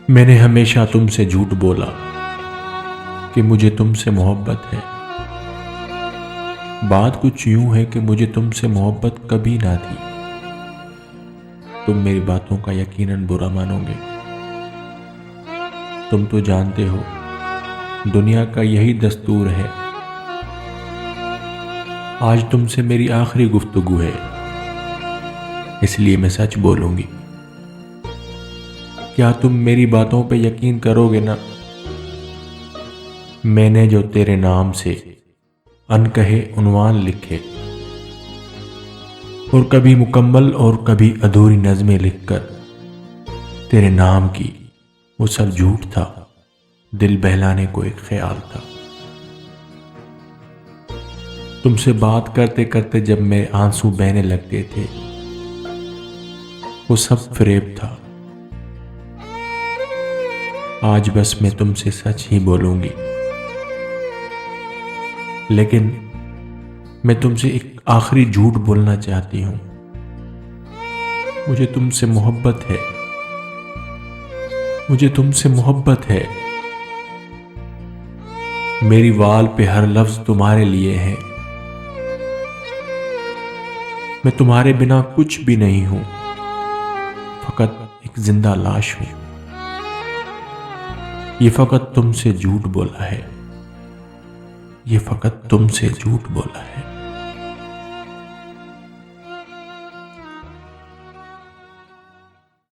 मैंने हमेशा तुमसे झूठ बोला कि मुझे तुमसे मोहब्बत है। बात कुछ यूं है कि मुझे तुमसे मोहब्बत कभी ना थी। तुम मेरी बातों का यकीनन बुरा मानोगे। तुम तो जानते हो दुनिया का यही दस्तूर है। आज तुमसे मेरी आखिरी गुफ्तगू है, इसलिए मैं सच बोलूंगी। क्या तुम मेरी बातों पे यकीन करोगे ना? मैंने जो तेरे नाम से अनकहे उन्वान लिखे और कभी मुकम्मल और कभी अधूरी नज़में लिखकर तेरे नाम की, वो सब झूठ था, दिल बहलाने को एक ख्याल था। तुमसे बात करते करते जब मेरे आंसू बहने लगते थे, वो सब फरेब था। आज बस मैं तुमसे सच ही बोलूंगी, लेकिन मैं तुमसे एक आखिरी झूठ बोलना चाहती हूं। मुझे तुमसे मोहब्बत है, मुझे तुमसे मोहब्बत है। मेरी वाल पे हर लफ्ज तुम्हारे लिए है। मैं तुम्हारे बिना कुछ भी नहीं हूं, फकत एक जिंदा लाश हूं। ये फकत तुमसे झूठ बोला है, ये फकत तुमसे झूठ बोला है।